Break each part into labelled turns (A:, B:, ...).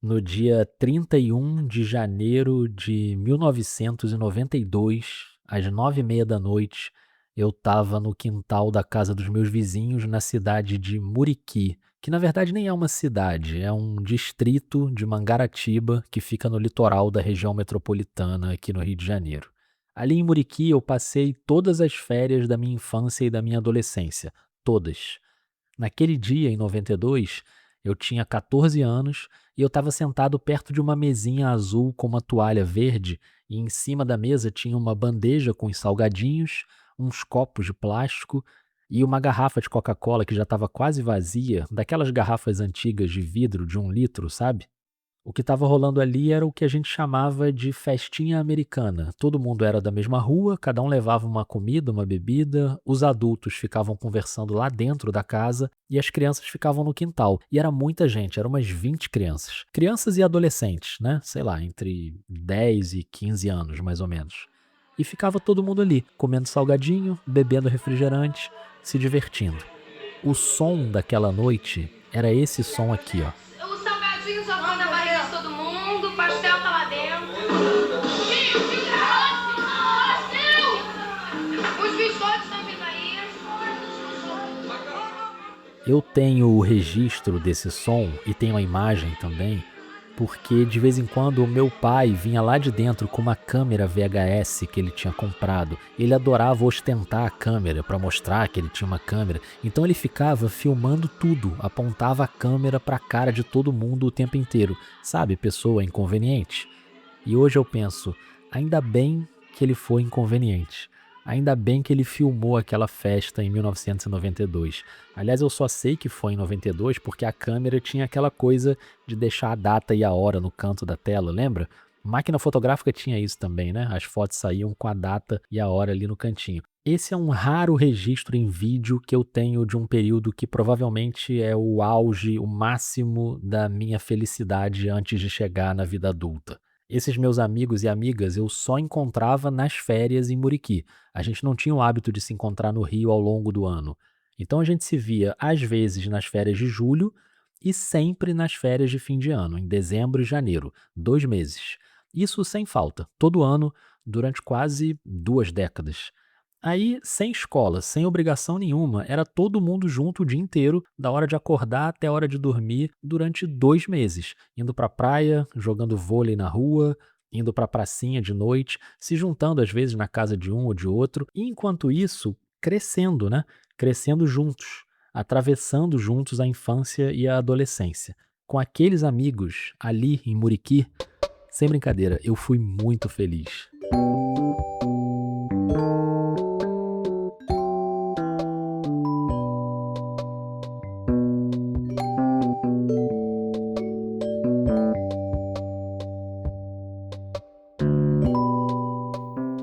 A: No dia 31 de janeiro de 1992, às 21h30, eu estava no quintal da casa dos meus vizinhos na cidade de Muriqui, que na verdade nem é uma cidade, é um distrito de Mangaratiba que fica no litoral da região metropolitana aqui no Rio de Janeiro. Ali em Muriqui eu passei todas as férias da minha infância e da minha adolescência, todas. Naquele dia, em 92, eu tinha 14 anos e eu estava sentado perto de uma mesinha azul com uma toalha verde e em cima da mesa tinha uma bandeja com os salgadinhos, uns copos de plástico e uma garrafa de Coca-Cola que já estava quase vazia, daquelas garrafas antigas de vidro de 1 litro, sabe? O que estava rolando ali era o que a gente chamava de festinha americana. Todo mundo era da mesma rua, cada um levava uma comida, uma bebida, os adultos ficavam conversando lá dentro da casa e as crianças ficavam no quintal. E era muita gente, eram umas 20 crianças. Crianças e adolescentes, né? Sei lá, entre 10 e 15 anos, mais ou menos. E ficava todo mundo ali, comendo salgadinho, bebendo refrigerante, se divertindo. O som daquela noite era esse som aqui, ó.
B: O salgadinho já foi na barriga de todo mundo, o pastel tá lá dentro. Pastel! Os biscoitos estão vindo aí.
A: Eu tenho o registro desse som e tenho a imagem também, porque de vez em quando o meu pai vinha lá de dentro com uma câmera VHS que ele tinha comprado. Ele adorava ostentar a câmera para mostrar que ele tinha uma câmera. Então ele ficava filmando tudo, apontava a câmera para a cara de todo mundo o tempo inteiro. Sabe, pessoa inconveniente? E hoje eu penso, ainda bem que ele foi inconveniente. Ainda bem que ele filmou aquela festa em 1992. Aliás, eu só sei que foi em 92 porque a câmera tinha aquela coisa de deixar a data e a hora no canto da tela, lembra? Máquina fotográfica tinha isso também, né? As fotos saíam com a data e a hora ali no cantinho. Esse é um raro registro em vídeo que eu tenho de um período que provavelmente é o auge, o máximo da minha felicidade antes de chegar na vida adulta. Esses meus amigos e amigas eu só encontrava nas férias em Muriqui. A gente não tinha o hábito de se encontrar no Rio ao longo do ano. Então a gente se via às vezes nas férias de julho e sempre nas férias de fim de ano, em dezembro e janeiro, 2 meses. Isso sem falta, todo ano, durante quase 2 décadas. Aí, sem escola, sem obrigação nenhuma, era todo mundo junto o dia inteiro, da hora de acordar até a hora de dormir, durante 2 meses. Indo pra praia, jogando vôlei na rua, indo pra pracinha de noite, se juntando às vezes na casa de um ou de outro. E enquanto isso, crescendo, né? Crescendo juntos, atravessando juntos a infância e a adolescência. Com aqueles amigos ali em Muriqui, sem brincadeira, eu fui muito feliz.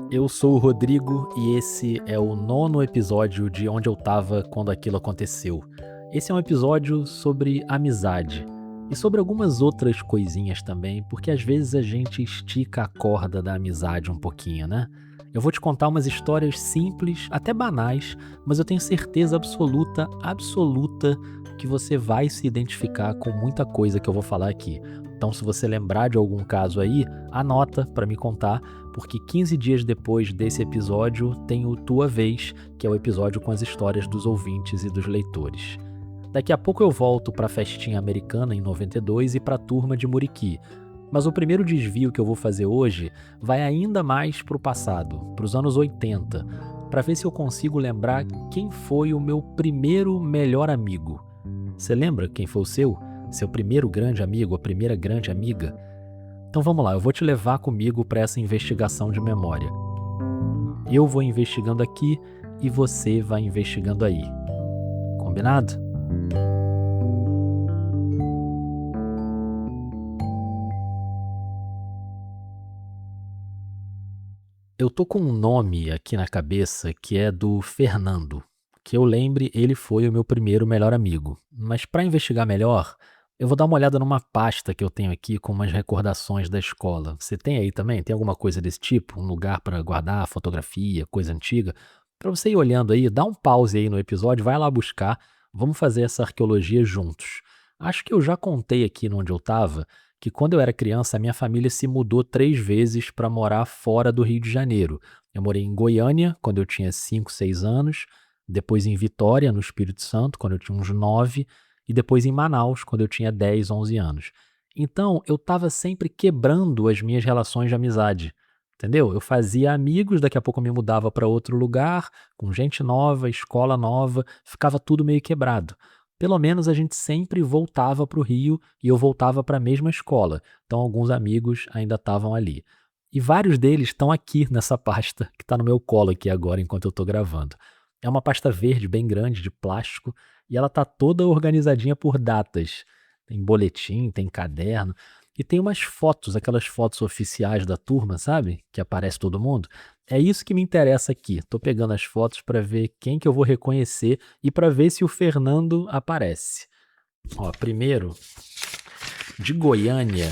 A: Eu sou o Rodrigo e esse é o 9º episódio de Onde Eu Tava Quando Aquilo Aconteceu. Esse é um episódio sobre amizade e sobre algumas outras coisinhas também, porque às vezes a gente estica a corda da amizade um pouquinho, né? Eu vou te contar umas histórias simples, até banais, mas eu tenho certeza absoluta, absoluta, que você vai se identificar com muita coisa que eu vou falar aqui. Então, se você lembrar de algum caso aí, anota para me contar, porque 15 dias depois desse episódio tem o Tua Vez, que é o episódio com as histórias dos ouvintes e dos leitores. Daqui a pouco eu volto para a festinha americana em 92 e para a turma de Muriqui. Mas o primeiro desvio que eu vou fazer hoje vai ainda mais para o passado, para os anos 80, para ver se eu consigo lembrar quem foi o meu primeiro melhor amigo. Você lembra quem foi o seu? Seu primeiro grande amigo, a primeira grande amiga? Então vamos lá, eu vou te levar comigo para essa investigação de memória. Eu vou investigando aqui e você vai investigando aí. Combinado? Eu tô com um nome aqui na cabeça que é do Fernando. Que eu lembre, ele foi o meu primeiro melhor amigo. Mas para investigar melhor, eu vou dar uma olhada numa pasta que eu tenho aqui com umas recordações da escola. Você tem aí também? Tem alguma coisa desse tipo? Um lugar para guardar fotografia, coisa antiga? Para você ir olhando aí, dá um pause aí no episódio, vai lá buscar. Vamos fazer essa arqueologia juntos. Acho que eu já contei aqui onde eu estava que quando eu era criança, a minha família se mudou 3 vezes para morar fora do Rio de Janeiro. Eu morei em Goiânia, quando eu tinha 5, 6 anos, depois em Vitória, no Espírito Santo, quando eu tinha uns 9, e depois em Manaus, quando eu tinha 10, 11 anos. Então, eu estava sempre quebrando as minhas relações de amizade, entendeu? Eu fazia amigos, daqui a pouco eu me mudava para outro lugar, com gente nova, escola nova, ficava tudo meio quebrado. Pelo menos a gente sempre voltava para o Rio e eu voltava para a mesma escola. Então alguns amigos ainda estavam ali. E vários deles estão aqui nessa pasta que está no meu colo aqui agora enquanto eu estou gravando. É uma pasta verde bem grande de plástico e ela tá toda organizadinha por datas. Tem boletim, tem caderno e tem umas fotos, aquelas fotos oficiais da turma, sabe? Que aparece todo mundo. É isso que me interessa aqui. Tô pegando as fotos para ver quem que eu vou reconhecer e para ver se o Fernando aparece. Ó, primeiro, de Goiânia.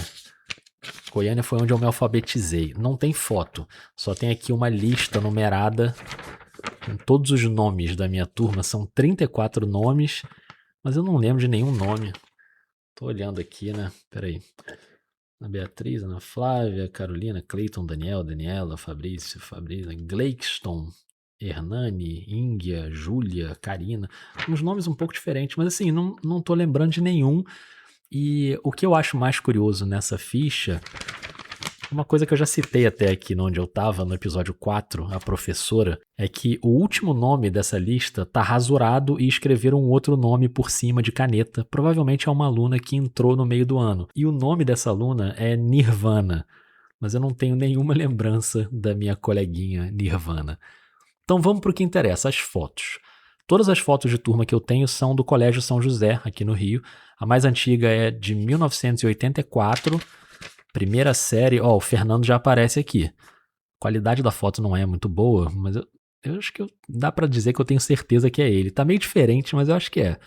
A: Goiânia foi onde eu me alfabetizei. Não tem foto, só tem aqui uma lista numerada com todos os nomes da minha turma. São 34 nomes, mas eu não lembro de nenhum nome. Tô olhando aqui, né? Peraí. Ana Beatriz, Ana Flávia, Carolina, Cleiton, Daniel, Daniela, Fabrício, Gleikston, Hernani, Índia, Júlia, Karina. Uns nomes um pouco diferentes, mas assim, não tô lembrando de nenhum. E o que eu acho mais curioso nessa ficha, uma coisa que eu já citei até aqui onde eu tava, no episódio 4, a professora, é que o último nome dessa lista tá rasurado e escreveram um outro nome por cima de caneta. Provavelmente é uma aluna que entrou no meio do ano. E o nome dessa aluna é Nirvana, mas eu não tenho nenhuma lembrança da minha coleguinha Nirvana. Então vamos pro que interessa, as fotos. Todas as fotos de turma que eu tenho são do Colégio São José, aqui no Rio. A mais antiga é de 1984, primeira série. Ó, o Fernando já aparece aqui. A qualidade da foto não é muito boa, mas eu acho que dá pra dizer que eu tenho certeza que é ele. Tá meio diferente, mas eu acho que é.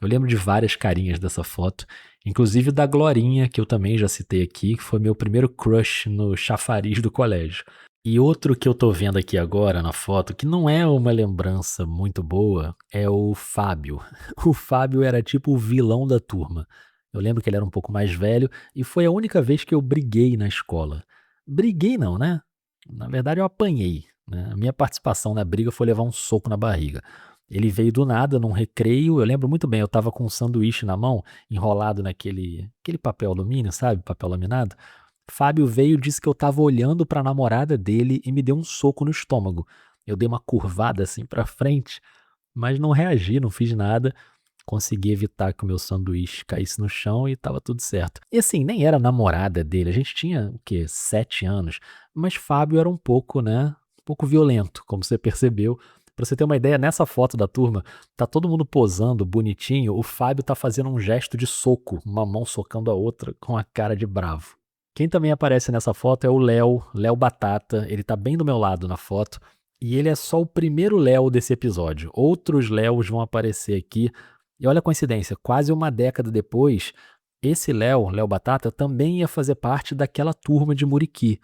A: Eu lembro de várias carinhas dessa foto, inclusive da Glorinha, que eu também já citei aqui, que foi meu primeiro crush no chafariz do colégio. E outro que eu tô vendo aqui agora na foto, que não é uma lembrança muito boa, é o Fábio. O Fábio era tipo o vilão da turma. Eu lembro que ele era um pouco mais velho e foi a única vez que eu briguei na escola. Briguei não, né? Na verdade eu apanhei, né? A minha participação na briga foi levar um soco na barriga. Ele veio do nada num recreio, eu lembro muito bem, eu tava com um sanduíche na mão, enrolado aquele papel alumínio, sabe? Papel laminado. Fábio veio e disse que eu tava olhando pra namorada dele e me deu um soco no estômago. Eu dei uma curvada assim pra frente, mas não reagi, não fiz nada. Consegui evitar que o meu sanduíche caísse no chão e tava tudo certo. E assim, nem era namorada dele, a gente tinha, o quê, 7 anos. Mas Fábio era um pouco, né, um pouco violento, como você percebeu. Pra você ter uma ideia, nessa foto da turma, tá todo mundo posando bonitinho, o Fábio tá fazendo um gesto de soco, uma mão socando a outra com a cara de bravo. Quem também aparece nessa foto é o Léo Batata, ele tá bem do meu lado na foto, e ele é só o primeiro Léo desse episódio. Outros Léos vão aparecer aqui, e olha a coincidência, quase uma década depois, esse Léo Batata, também ia fazer parte daquela turma de Muriqui.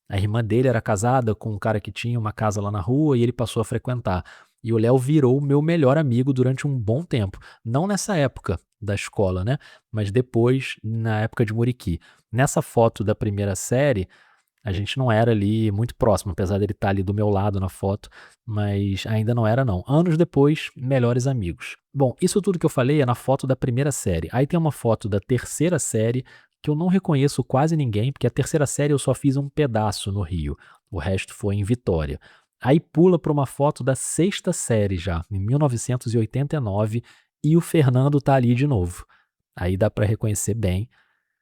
A: A irmã dele era casada com um cara que tinha uma casa lá na rua e ele passou a frequentar. E o Léo virou o meu melhor amigo durante um bom tempo. Não nessa época da escola, né? Mas depois, na época de Muriqui. Nessa foto da primeira série, a gente não era ali muito próximo, apesar dele estar ali do meu lado na foto, mas ainda não era não. Anos depois, melhores amigos. Bom, isso tudo que eu falei é na foto da primeira série. Aí tem uma foto da terceira série, que eu não reconheço quase ninguém, porque a terceira série eu só fiz um pedaço no Rio, o resto foi em Vitória. Aí pula para uma foto da sexta série já, em 1989, e o Fernando tá ali de novo. Aí dá para reconhecer bem.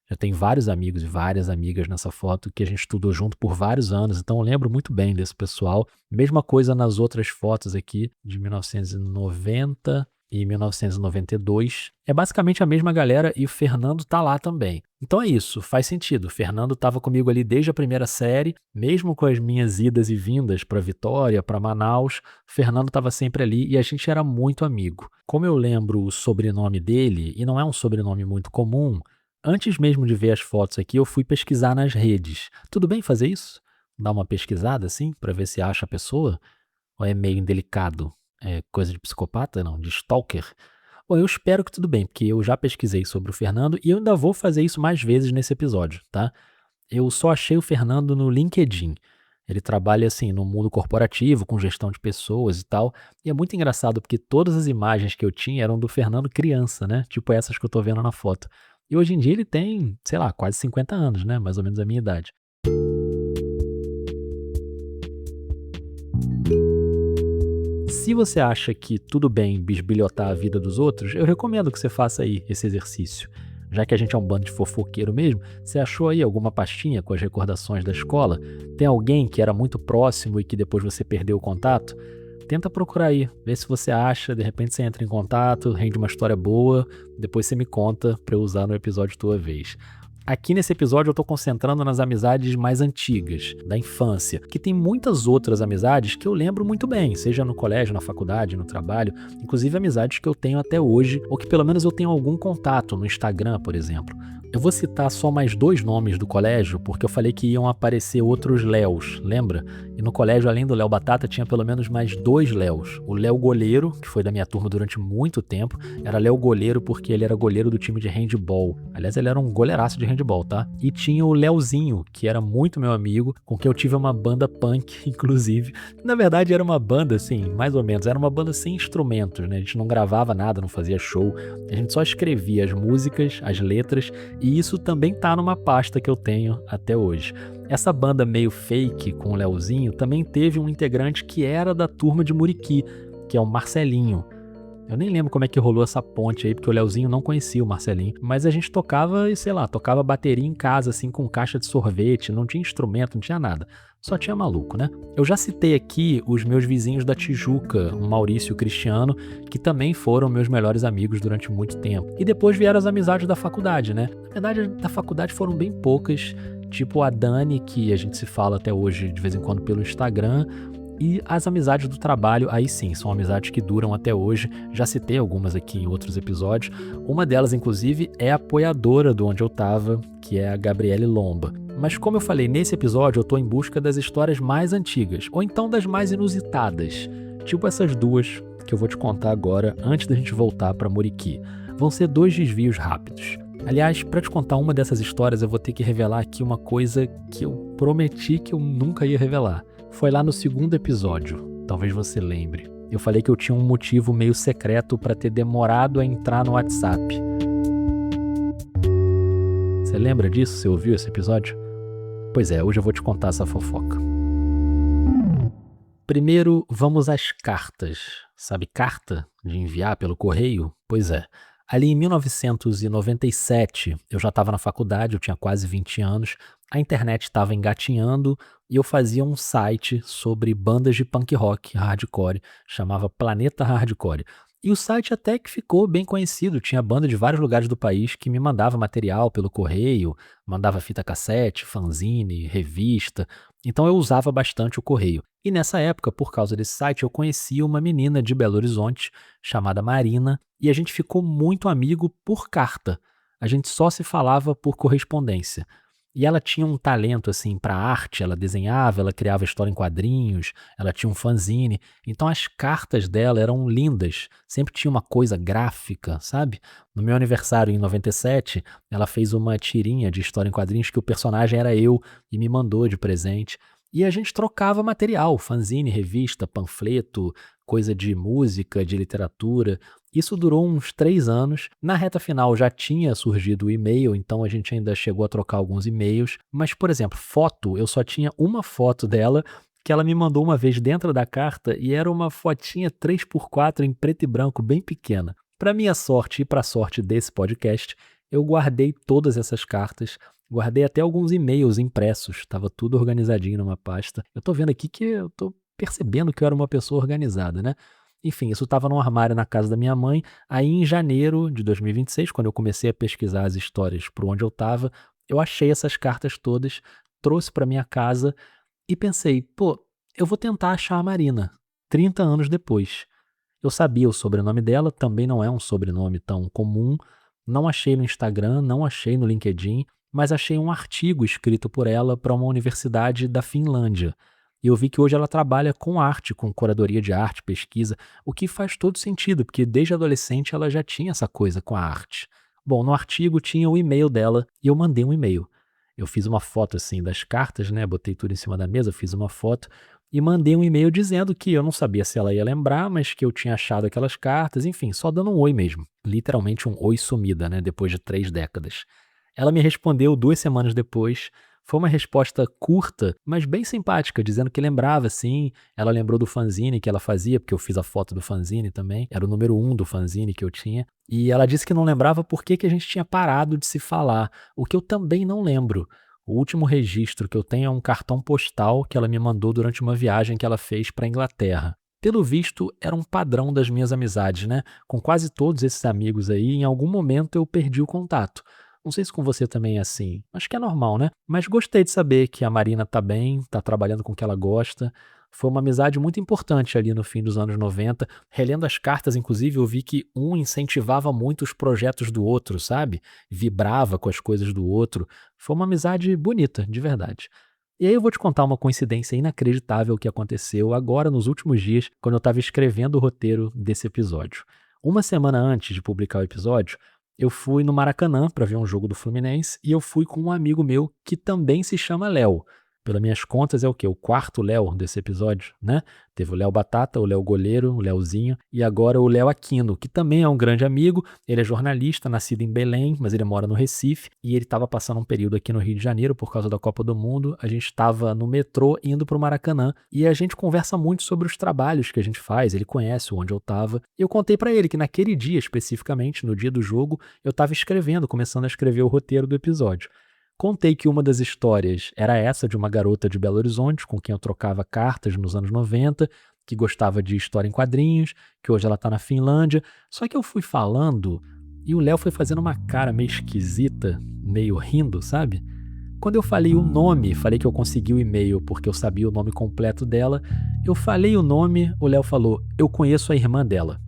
A: Já tem vários amigos e várias amigas nessa foto que a gente estudou junto por vários anos, então eu lembro muito bem desse pessoal. Mesma coisa nas outras fotos aqui, de 1990 e 1992. É basicamente a mesma galera e o Fernando tá lá também. Então é isso, faz sentido. O Fernando estava comigo ali desde a primeira série, mesmo com as minhas idas e vindas para Vitória, para Manaus, o Fernando estava sempre ali e a gente era muito amigo. Como eu lembro o sobrenome dele, e não é um sobrenome muito comum, antes mesmo de ver as fotos aqui, eu fui pesquisar nas redes. Tudo bem fazer isso? Dar uma pesquisada assim, para ver se acha a pessoa? Ou é meio indelicado? É coisa de psicopata, não? De stalker? Bom, eu espero que tudo bem, porque eu já pesquisei sobre o Fernando e eu ainda vou fazer isso mais vezes nesse episódio, tá? Eu só achei o Fernando no LinkedIn. Ele trabalha assim no mundo corporativo, com gestão de pessoas e tal. E é muito engraçado porque todas as imagens que eu tinha eram do Fernando criança, né? Tipo essas que eu tô vendo na foto. E hoje em dia ele tem, sei lá, quase 50 anos, né? Mais ou menos a minha idade. Se você acha que tudo bem bisbilhotar a vida dos outros, eu recomendo que você faça aí esse exercício. Já que a gente é um bando de fofoqueiro mesmo, você achou aí alguma pastinha com as recordações da escola? Tem alguém que era muito próximo e que depois você perdeu o contato? Tenta procurar aí, vê se você acha, de repente você entra em contato, rende uma história boa, depois você me conta pra eu usar no episódio tua vez. Aqui nesse episódio eu tô concentrando nas amizades mais antigas, da infância, que tem muitas outras amizades que eu lembro muito bem, seja no colégio, na faculdade, no trabalho, inclusive amizades que eu tenho até hoje, ou que pelo menos eu tenho algum contato no Instagram, por exemplo. Eu vou citar só mais 2 nomes do colégio, porque eu falei que iam aparecer outros Léos, lembra? E no colégio, além do Léo Batata, tinha pelo menos mais 2 Léos. O Léo Goleiro, que foi da minha turma durante muito tempo, era Léo Goleiro porque ele era goleiro do time de handball. Aliás, ele era um goleiraço de handball, tá? E tinha o Léozinho, que era muito meu amigo, com quem eu tive uma banda punk, inclusive. Na verdade, era uma banda, assim, mais ou menos, era uma banda sem instrumentos, né? A gente não gravava nada, não fazia show, a gente só escrevia as músicas, as letras, e isso também tá numa pasta que eu tenho até hoje. Essa banda meio fake com o Leozinho também teve um integrante que era da turma de Muriqui, que é o Marcelinho. Eu nem lembro como é que rolou essa ponte aí, porque o Leozinho não conhecia o Marcelinho. Mas a gente tocava, sei lá, tocava bateria em casa, assim, com caixa de sorvete, não tinha instrumento, não tinha nada. Só tinha maluco, né? Eu já citei aqui os meus vizinhos da Tijuca, o Maurício e o Cristiano, que também foram meus melhores amigos durante muito tempo. E depois vieram as amizades da faculdade, né? Na verdade, da faculdade foram bem poucas, tipo a Dani, que a gente se fala até hoje de vez em quando pelo Instagram, e as amizades do trabalho, aí sim, são amizades que duram até hoje. Já citei algumas aqui em outros episódios. Uma delas, inclusive, é apoiadora do Onde Eu Tava, que é a Gabriele Lomba. Mas como eu falei nesse episódio, eu tô em busca das histórias mais antigas, ou então das mais inusitadas. Tipo essas duas que eu vou te contar agora, antes da gente voltar pra Muriqui. Vão ser 2 desvios rápidos. Aliás, para te contar uma dessas histórias, eu vou ter que revelar aqui uma coisa que eu prometi que eu nunca ia revelar. Foi lá no 2º episódio, talvez você lembre. Eu falei que eu tinha um motivo meio secreto para ter demorado a entrar no WhatsApp. Você lembra disso? Você ouviu esse episódio? Pois é, hoje eu vou te contar essa fofoca. Primeiro, vamos às cartas. Sabe carta de enviar pelo correio? Pois é. Ali em 1997, eu já estava na faculdade, eu tinha quase 20 anos, a internet estava engatinhando e eu fazia um site sobre bandas de punk rock hardcore, chamava Planeta Hardcore. E o site até que ficou bem conhecido, tinha banda de vários lugares do país que me mandava material pelo correio, mandava fita cassete, fanzine, revista, então eu usava bastante o correio. E nessa época, por causa desse site, eu conheci uma menina de Belo Horizonte chamada Marina e a gente ficou muito amigo por carta. A gente só se falava por correspondência. E ela tinha um talento assim para arte, ela desenhava, ela criava história em quadrinhos, ela tinha um fanzine. Então as cartas dela eram lindas, sempre tinha uma coisa gráfica, sabe? No meu aniversário em 97, ela fez uma tirinha de história em quadrinhos que o personagem era eu e me mandou de presente. E a gente trocava material, fanzine, revista, panfleto, coisa de música, de literatura. Isso durou uns 3 anos. Na reta final já tinha surgido o e-mail, então a gente ainda chegou a trocar alguns e-mails. Mas, por exemplo, foto, eu só tinha uma foto dela que ela me mandou uma vez dentro da carta e era uma fotinha 3x4 em preto e branco, bem pequena. Para minha sorte e para a sorte desse podcast, eu guardei todas essas cartas. Guardei até alguns e-mails impressos, estava tudo organizadinho numa pasta. Eu tô vendo aqui que eu tô percebendo que eu era uma pessoa organizada, né? Enfim, isso estava num armário na casa da minha mãe. Aí em janeiro de 2026, quando eu comecei a pesquisar as histórias por onde eu estava, eu achei essas cartas todas, trouxe para minha casa e pensei, pô, eu vou tentar achar a Marina, 30 anos depois. Eu sabia o sobrenome dela, também não é um sobrenome tão comum, não achei no Instagram, não achei no LinkedIn, mas achei um artigo escrito por ela para uma universidade da Finlândia. E eu vi que hoje ela trabalha com arte, com curadoria de arte, pesquisa, o que faz todo sentido, porque desde adolescente ela já tinha essa coisa com a arte. Bom, no artigo tinha o e-mail dela e eu mandei um e-mail. Eu fiz uma foto assim das cartas, né? Botei tudo em cima da mesa, fiz uma foto e mandei um e-mail dizendo que eu não sabia se ela ia lembrar, mas que eu tinha achado aquelas cartas, enfim, só dando um oi mesmo. Literalmente um oi sumida, né? Depois de 3 décadas. Ela me respondeu 2 semanas depois. Foi uma resposta curta, mas bem simpática, dizendo que lembrava, sim. Ela lembrou do fanzine que ela fazia, porque eu fiz a foto do fanzine também. Era o número 1 do fanzine que eu tinha. E ela disse que não lembrava por que a gente tinha parado de se falar, o que eu também não lembro. O último registro que eu tenho é um cartão postal que ela me mandou durante uma viagem que ela fez para a Inglaterra. Pelo visto, era um padrão das minhas amizades, né? Com quase todos esses amigos aí, em algum momento eu perdi o contato. Não sei se com você também é assim. Acho que é normal, né? Mas gostei de saber que a Marina tá bem, tá trabalhando com o que ela gosta. Foi uma amizade muito importante ali no fim dos anos 90. Relendo as cartas, inclusive, eu vi que um incentivava muito os projetos do outro, sabe? Vibrava com as coisas do outro. Foi uma amizade bonita, de verdade. E aí eu vou te contar uma coincidência inacreditável que aconteceu agora nos últimos dias, quando eu estava escrevendo o roteiro desse episódio. Uma semana antes de publicar o episódio, eu fui no Maracanã para ver um jogo do Fluminense e eu fui com um amigo meu que também se chama Léo. Pelas minhas contas é o quê? O quarto Léo desse episódio, né? Teve o Léo Batata, o Léo Goleiro, o Léozinho e agora o Léo Aquino, que também é um grande amigo. Ele é jornalista, nascido em Belém, mas ele mora no Recife e ele estava passando um período aqui no Rio de Janeiro por causa da Copa do Mundo. A gente estava no metrô indo para o Maracanã e a gente conversa muito sobre os trabalhos que a gente faz. Ele conhece onde eu estava. Eu contei para ele que naquele dia especificamente, no dia do jogo, eu estava escrevendo, começando a escrever o roteiro do episódio. Contei que uma das histórias era essa de uma garota de Belo Horizonte com quem eu trocava cartas nos anos 90, que gostava de história em quadrinhos, que hoje ela está na Finlândia. Só que eu fui falando e o Léo foi fazendo uma cara meio esquisita, meio rindo, sabe? Quando eu falei o nome, falei que eu consegui o e-mail porque eu sabia o nome completo dela, eu falei o nome, o Léo falou: "Eu conheço a irmã dela".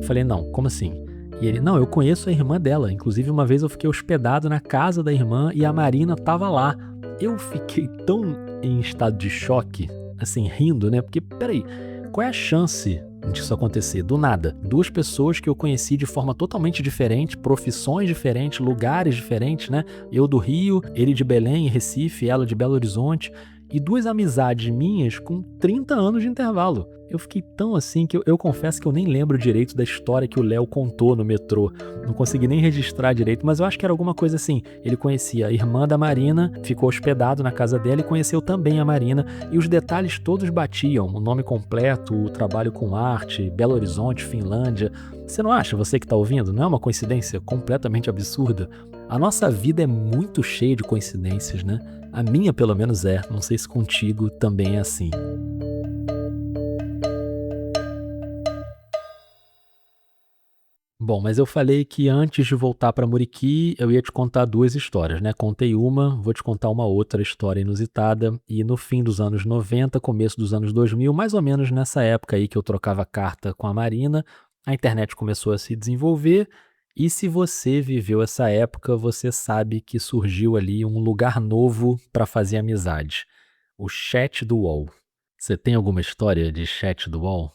A: Falei: "Não, como assim?" E ele: "Não, eu conheço a irmã dela. Inclusive, uma vez eu fiquei hospedado na casa da irmã e a Marina estava lá." Eu fiquei tão em estado de choque, assim, rindo, né? Porque, peraí, qual é a chance disso acontecer? Do nada. Duas pessoas que eu conheci de forma totalmente diferente, profissões diferentes, lugares diferentes, né? Eu do Rio, ele de Belém, Recife, ela de Belo Horizonte. E duas amizades minhas com 30 anos de intervalo. Eu fiquei tão assim que eu confesso que eu nem lembro direito da história que o Léo contou no metrô. Não consegui nem registrar direito, mas eu acho que era alguma coisa assim. Ele conhecia a irmã da Marina, ficou hospedado na casa dela e conheceu também a Marina. E os detalhes todos batiam. O nome completo, o trabalho com arte, Belo Horizonte, Finlândia. Você não acha, você que está ouvindo? Não é uma coincidência completamente absurda? A nossa vida é muito cheia de coincidências, né? A minha, pelo menos, é. Não sei se contigo também é assim. Bom, mas eu falei que antes de voltar para Muriqui, eu ia te contar duas histórias, né? Contei uma, vou te contar uma outra história inusitada. E no fim dos anos 90, começo dos anos 2000, mais ou menos nessa época aí que eu trocava carta com a Marina, a internet começou a se desenvolver. E se você viveu essa época, você sabe que surgiu ali um lugar novo para fazer amizade. O chat do UOL. Você tem alguma história de chat do UOL?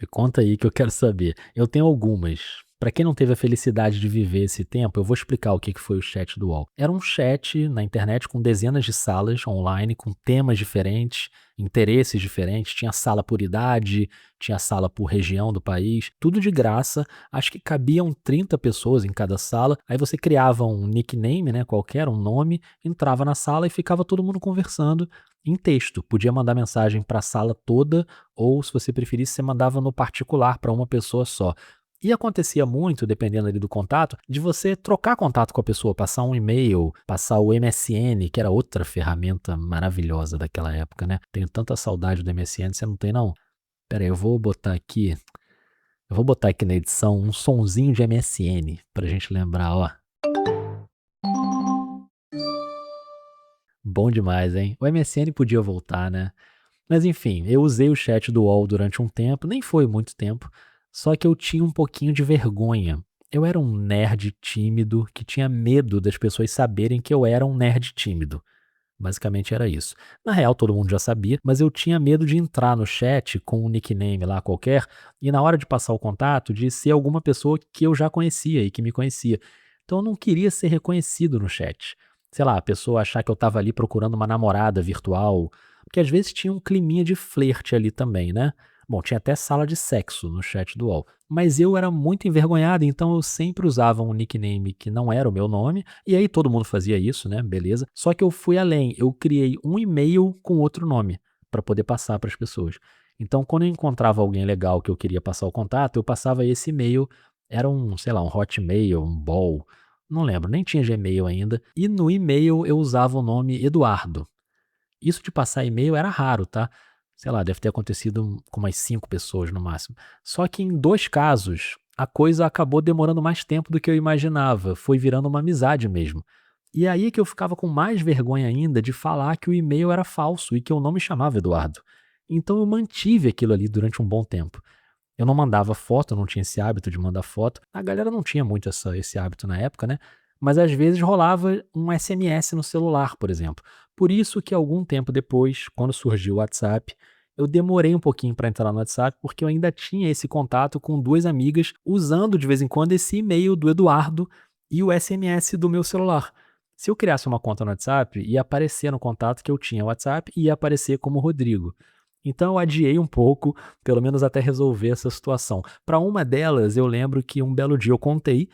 A: Me conta aí que eu quero saber. Eu tenho algumas. Para quem não teve a felicidade de viver esse tempo, eu vou explicar o que foi o chat do UOL. Era um chat na internet com dezenas de salas online, com temas diferentes, interesses diferentes. Tinha sala por idade, tinha sala por região do país, tudo de graça. Acho que cabiam 30 pessoas em cada sala. Aí você criava um nickname, né, qualquer, um nome, entrava na sala e ficava todo mundo conversando em texto. Podia mandar mensagem para a sala toda, ou se você preferisse, você mandava no particular para uma pessoa só. E acontecia muito, dependendo ali do contato, de você trocar contato com a pessoa, passar um e-mail, passar o MSN, que era outra ferramenta maravilhosa daquela época, né? Tenho tanta saudade do MSN, você não tem não? Pera aí, eu vou botar aqui na edição um sonzinho de MSN, pra gente lembrar, ó. Bom demais, hein? O MSN podia voltar, né? Mas enfim, eu usei o chat do UOL durante um tempo, nem foi muito tempo, só que eu tinha um pouquinho de vergonha. Eu era um nerd tímido que tinha medo das pessoas saberem que eu era um nerd tímido. Basicamente era isso. Na real, todo mundo já sabia, mas eu tinha medo de entrar no chat com um nickname lá qualquer e na hora de passar o contato de ser alguma pessoa que eu já conhecia e que me conhecia. Então eu não queria ser reconhecido no chat. Sei lá, a pessoa achar que eu estava ali procurando uma namorada virtual, porque às vezes tinha um climinha de flerte ali também, né? Bom, tinha até sala de sexo no chat do UOL. Mas eu era muito envergonhado, então eu sempre usava um nickname que não era o meu nome, e aí todo mundo fazia isso, né? Beleza. Só que eu fui além, eu criei um e-mail com outro nome para poder passar para as pessoas. Então, quando eu encontrava alguém legal que eu queria passar o contato, eu passava esse e-mail, era um, sei lá, um Hotmail, um Ball, não lembro, nem tinha Gmail ainda, e no e-mail eu usava o nome Eduardo. Isso de passar e-mail era raro, tá? Sei lá, deve ter acontecido com umas 5 pessoas no máximo. Só que em 2 casos, a coisa acabou demorando mais tempo do que eu imaginava, foi virando uma amizade mesmo. E aí que eu ficava com mais vergonha ainda de falar que o e-mail era falso e que eu não me chamava Eduardo. Então eu mantive aquilo ali durante um bom tempo. Eu não mandava foto, eu não tinha esse hábito de mandar foto. A galera não tinha muito esse hábito na época, né? Mas às vezes rolava um SMS no celular, por exemplo. Por isso que algum tempo depois, quando surgiu o WhatsApp, eu demorei um pouquinho para entrar no WhatsApp, porque eu ainda tinha esse contato com 2 amigas, usando de vez em quando esse e-mail do Eduardo e o SMS do meu celular. Se eu criasse uma conta no WhatsApp, ia aparecer no contato que eu tinha WhatsApp e ia aparecer como Rodrigo. Então eu adiei um pouco, pelo menos até resolver essa situação. Para uma delas, eu lembro que um belo dia eu contei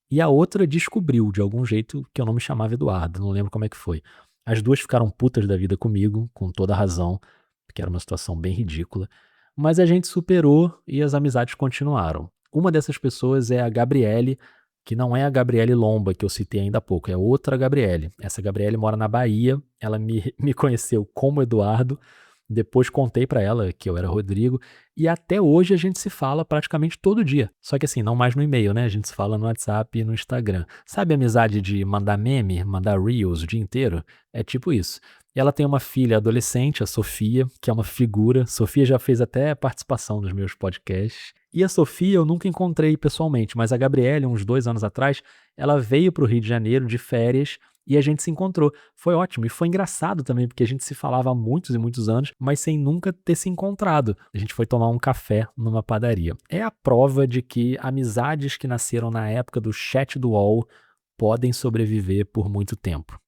A: e a outra descobriu de algum jeito que eu não me chamava Eduardo, não lembro como é que foi. As 2 ficaram putas da vida comigo, com toda a razão, porque era uma situação bem ridícula, mas a gente superou e as amizades continuaram. Uma dessas pessoas é a Gabriele, que não é a Gabriele Lomba que eu citei ainda há pouco, é outra Gabriele. Essa Gabriele mora na Bahia, ela me conheceu como Eduardo, depois contei pra ela que eu era Rodrigo, e até hoje a gente se fala praticamente todo dia. Só que assim, não mais no e-mail, né? A gente se fala no WhatsApp e no Instagram. Sabe a amizade de mandar meme, mandar reels o dia inteiro? É tipo isso. E ela tem uma filha adolescente, a Sofia, que é uma figura. Sofia já fez até participação nos meus podcasts. E a Sofia eu nunca encontrei pessoalmente, mas a Gabriele, uns 2 anos atrás, ela veio para o Rio de Janeiro de férias e a gente se encontrou. Foi ótimo e foi engraçado também, porque a gente se falava há muitos e muitos anos, mas sem nunca ter se encontrado. A gente foi tomar um café numa padaria. É a prova de que amizades que nasceram na época do chat do UOL podem sobreviver por muito tempo.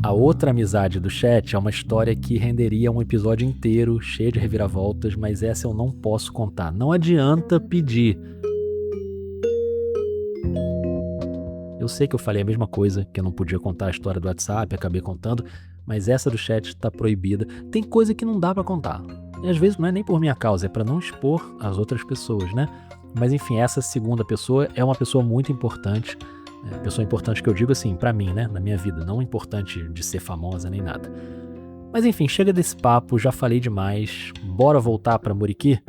A: A outra amizade do chat é uma história que renderia um episódio inteiro, cheio de reviravoltas, mas essa eu não posso contar. Não adianta pedir. Eu sei que eu falei a mesma coisa, que eu não podia contar a história do WhatsApp, acabei contando, mas essa do chat tá proibida. Tem coisa que não dá pra contar. E às vezes não é nem por minha causa, é pra não expor as outras pessoas, né? Mas enfim, essa segunda pessoa é uma pessoa muito importante. Pessoa importante que eu digo assim, pra mim, né? Na minha vida, não importante de ser famosa nem nada. Mas enfim, chega desse papo, já falei demais. Bora voltar pra Muriqui?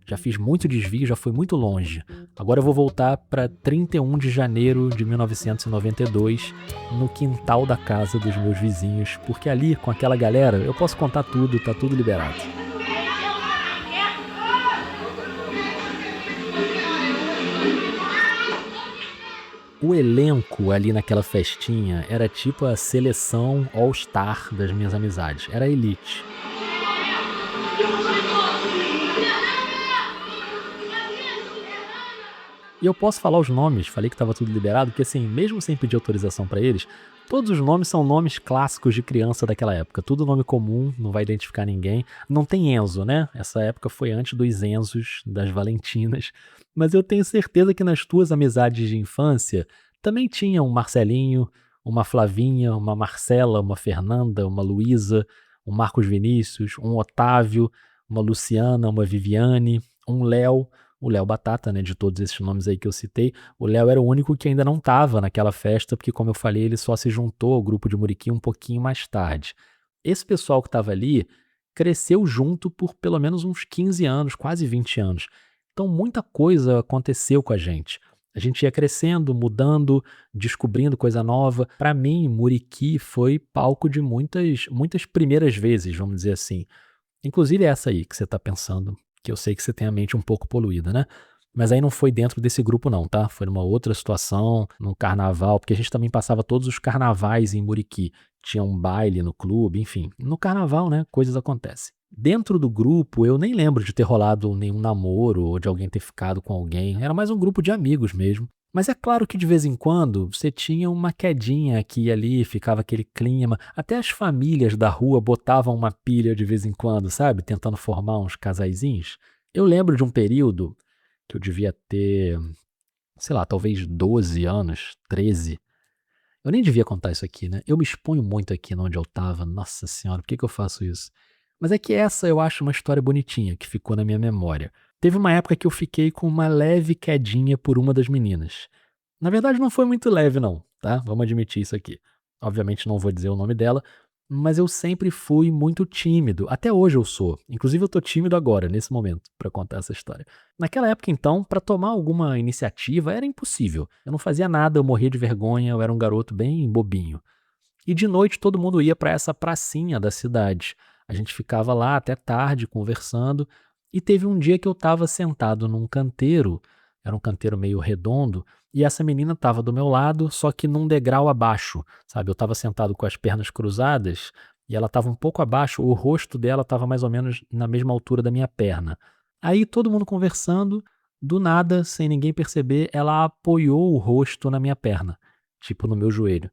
A: Já fiz muito desvio, já fui muito longe. Agora eu vou voltar para 31 de janeiro de 1992, no quintal da casa dos meus vizinhos, porque ali, com aquela galera, eu posso contar tudo, tá tudo liberado. O elenco ali naquela festinha era tipo a seleção All-Star das minhas amizades, era a elite. E eu posso falar os nomes, falei que estava tudo liberado, porque assim, mesmo sem pedir autorização para eles, todos os nomes são nomes clássicos de criança daquela época. Tudo nome comum, não vai identificar ninguém. Não tem Enzo, né? Essa época foi antes dos Enzos, das Valentinas. Mas eu tenho certeza que nas tuas amizades de infância também tinha um Marcelinho, uma Flavinha, uma Marcela, uma Fernanda, uma Luísa, um Marcos Vinícius, um Otávio, uma Luciana, uma Viviane, um Léo. O Léo Batata, né, de todos esses nomes aí que eu citei, o Léo era o único que ainda não estava naquela festa, porque como eu falei, ele só se juntou ao grupo de Muriqui um pouquinho mais tarde. Esse pessoal que estava ali cresceu junto por pelo menos uns 15 anos, quase 20 anos. Então muita coisa aconteceu com a gente. A gente ia crescendo, mudando, descobrindo coisa nova. Para mim, Muriqui foi palco de muitas primeiras vezes, vamos dizer assim. Inclusive essa aí que você está pensando, que eu sei que você tem a mente um pouco poluída, né? Mas aí não foi dentro desse grupo não, tá? Foi numa outra situação, no carnaval, porque a gente também passava todos os carnavais em Muriqui. Tinha um baile no clube, enfim. No carnaval, né, coisas acontecem. Dentro do grupo, eu nem lembro de ter rolado nenhum namoro ou de alguém ter ficado com alguém. Era mais um grupo de amigos mesmo. Mas é claro que de vez em quando você tinha uma quedinha aqui e ali, ficava aquele clima. Até as famílias da rua botavam uma pilha de vez em quando, sabe? Tentando formar uns casaizinhos. Eu lembro de um período que eu devia ter, sei lá, talvez 12 anos, 13. Eu nem devia contar isso aqui, né? Eu me exponho muito aqui onde eu tava. Nossa senhora, por que que eu faço isso? Mas é que essa eu acho uma história bonitinha, que ficou na minha memória. Teve uma época que eu fiquei com uma leve quedinha por uma das meninas. Na verdade não foi muito leve não, tá? Vamos admitir isso aqui. Obviamente não vou dizer o nome dela, mas eu sempre fui muito tímido. Até hoje eu sou. Inclusive eu tô tímido agora, nesse momento, pra contar essa história. Naquela época então, pra tomar alguma iniciativa era impossível. Eu não fazia nada, eu morria de vergonha, eu era um garoto bem bobinho. E de noite todo mundo ia pra essa pracinha da cidade. A gente ficava lá até tarde conversando. E teve um dia que eu estava sentado num canteiro, era um canteiro meio redondo, e essa menina estava do meu lado, só que num degrau abaixo, sabe? Eu estava sentado com as pernas cruzadas e ela estava um pouco abaixo, o rosto dela estava mais ou menos na mesma altura da minha perna. Aí todo mundo conversando, do nada, sem ninguém perceber, ela apoiou o rosto na minha perna, tipo no meu joelho.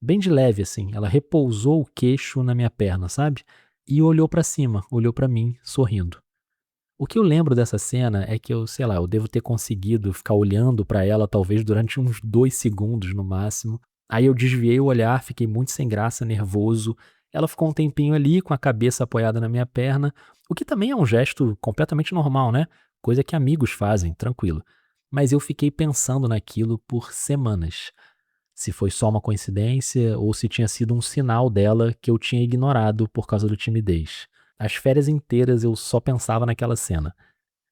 A: Bem de leve assim, ela repousou o queixo na minha perna, sabe? E olhou pra cima, olhou pra mim, sorrindo. O que eu lembro dessa cena é que eu, sei lá, eu devo ter conseguido ficar olhando pra ela talvez durante uns 2 segundos no máximo. Aí eu desviei o olhar, fiquei muito sem graça, nervoso. Ela ficou um tempinho ali com a cabeça apoiada na minha perna, o que também é um gesto completamente normal, né? Coisa que amigos fazem, tranquilo. Mas eu fiquei pensando naquilo por semanas. Se foi só uma coincidência ou se tinha sido um sinal dela que eu tinha ignorado por causa da timidez. As férias inteiras eu só pensava naquela cena.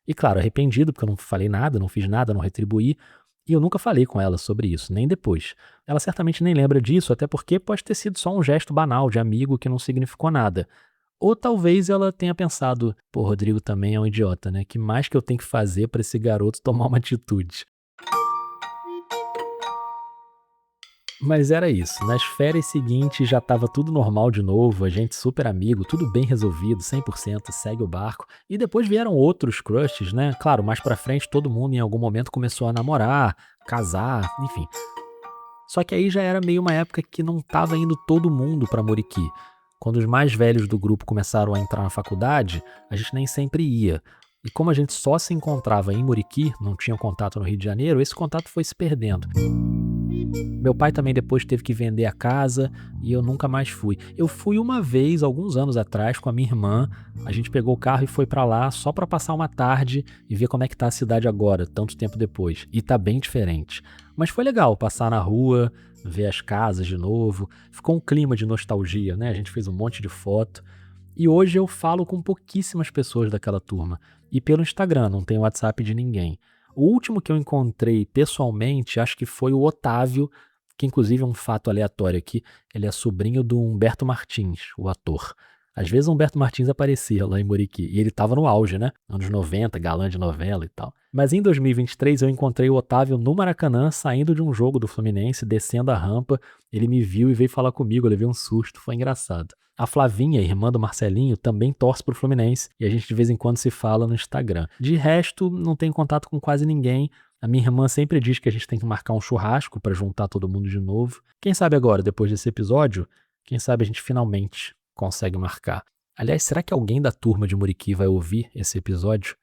A: E claro, arrependido porque eu não falei nada, não fiz nada, não retribuí. E eu nunca falei com ela sobre isso, nem depois. Ela certamente nem lembra disso, até porque pode ter sido só um gesto banal de amigo que não significou nada. Ou talvez ela tenha pensado, pô, Rodrigo também é um idiota, né? Que mais que eu tenho que fazer pra esse garoto tomar uma atitude? Mas era isso. Nas férias seguintes já estava tudo normal de novo, a gente super amigo, tudo bem resolvido, 100%, segue o barco. E depois vieram outros crushes, né? Claro, mais pra frente todo mundo em algum momento começou a namorar, casar, enfim. Só que aí já era meio uma época que não tava indo todo mundo pra Muriqui. Quando os mais velhos do grupo começaram a entrar na faculdade, a gente nem sempre ia. E como a gente só se encontrava em Muriqui, não tinha contato no Rio de Janeiro, esse contato foi se perdendo. Meu pai também depois teve que vender a casa e eu nunca mais fui. Eu fui uma vez, alguns anos atrás, com a minha irmã. A gente pegou o carro e foi pra lá só pra passar uma tarde e ver como é que tá a cidade agora, tanto tempo depois. E tá bem diferente. Mas foi legal passar na rua, ver as casas de novo. Ficou um clima de nostalgia, né? A gente fez um monte de foto. E hoje eu falo com pouquíssimas pessoas daquela turma. E pelo Instagram, não tem WhatsApp de ninguém. O último que eu encontrei pessoalmente, acho que foi o Otávio, que inclusive é um fato aleatório aqui, ele é sobrinho do Humberto Martins, o ator. Às vezes o Humberto Martins aparecia lá em Muriqui, e ele tava no auge, né? Anos 90, galã de novela e tal. Mas em 2023 eu encontrei o Otávio no Maracanã, saindo de um jogo do Fluminense, descendo a rampa, ele me viu e veio falar comigo, eu levei um susto, foi engraçado. A Flavinha, irmã do Marcelinho, também torce pro Fluminense e a gente de vez em quando se fala no Instagram. De resto, não tenho contato com quase ninguém. A minha irmã sempre diz que a gente tem que marcar um churrasco pra juntar todo mundo de novo. Quem sabe agora, depois desse episódio, quem sabe a gente finalmente consegue marcar. Aliás, será que alguém da turma de Muriqui vai ouvir esse episódio?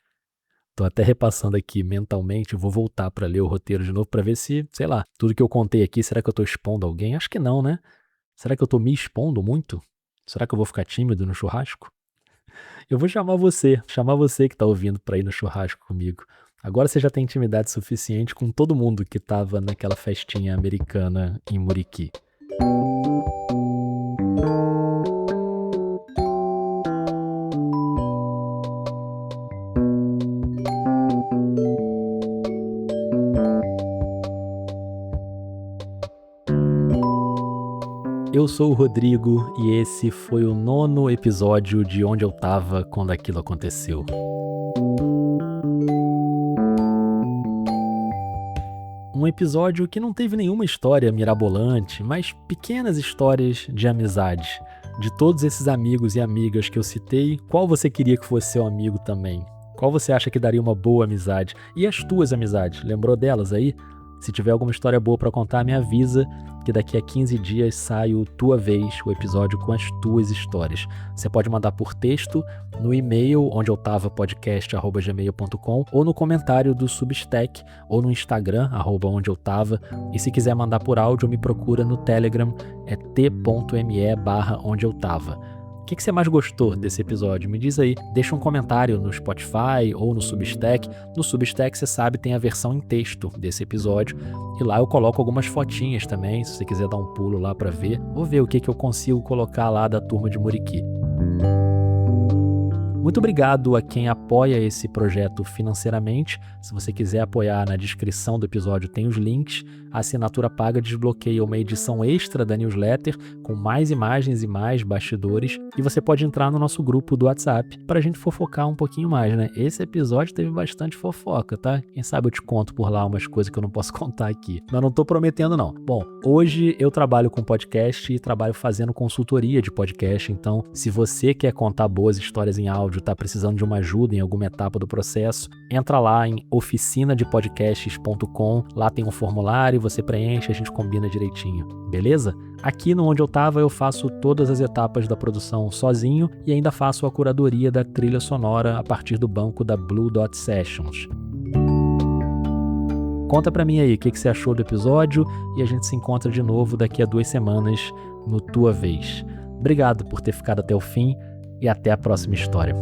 A: Tô até repassando aqui mentalmente, vou voltar pra ler o roteiro de novo pra ver se, sei lá, tudo que eu contei aqui, será que eu tô expondo alguém? Acho que não, né? Será que eu tô me expondo muito? Será que eu vou ficar tímido no churrasco? Eu vou chamar você que tá ouvindo pra ir no churrasco comigo. Agora você já tem intimidade suficiente com todo mundo que tava naquela festinha americana em Muriqui. Eu sou o Rodrigo e esse foi o 9º episódio de Onde Eu Tava Quando Aquilo Aconteceu. Um episódio que não teve nenhuma história mirabolante, mas pequenas histórias de amizade. De todos esses amigos e amigas que eu citei, qual você queria que fosse seu amigo também? Qual você acha que daria uma boa amizade? E as tuas amizades? Lembrou delas aí? Se tiver alguma história boa pra contar, me avisa que daqui a 15 dias sai o Tua Vez, o episódio com as tuas histórias. Você pode mandar por texto, no e-mail ondeeutava.podcast@gmail.com ou no comentário do Substack ou no Instagram, @ondeeutava. E se quiser mandar por áudio, me procura no Telegram, é t.me/ondeeutava. O que você mais gostou desse episódio? Me diz aí. Deixa um comentário no Spotify ou no Substack. No Substack, você sabe, tem a versão em texto desse episódio. E lá eu coloco algumas fotinhas também, se você quiser dar um pulo lá para ver. Vou ver o que eu consigo colocar lá da turma de Muriqui. Muito obrigado a quem apoia esse projeto financeiramente. Se você quiser apoiar, na descrição do episódio tem os links. A assinatura paga desbloqueia uma edição extra da newsletter com mais imagens e mais bastidores. E você pode entrar no nosso grupo do WhatsApp para a gente fofocar um pouquinho mais, né? Esse episódio teve bastante fofoca, tá? Quem sabe eu te conto por lá umas coisas que eu não posso contar aqui. Mas não tô prometendo, não. Bom, hoje eu trabalho com podcast e trabalho fazendo consultoria de podcast. Então, se você quer contar boas histórias em áudio, tá precisando de uma ajuda em alguma etapa do processo, entra lá em oficinadepodcasts.com. Lá tem um formulário, você preenche, a gente combina direitinho, beleza? Aqui no Onde Eu Tava eu faço todas as etapas da produção sozinho e ainda faço a curadoria da trilha sonora a partir do banco da Blue Dot Sessions. Conta pra mim aí o que você achou do episódio e a gente se encontra de novo daqui a 2 semanas no Tua Vez. Obrigado por ter ficado até o fim e até a próxima história.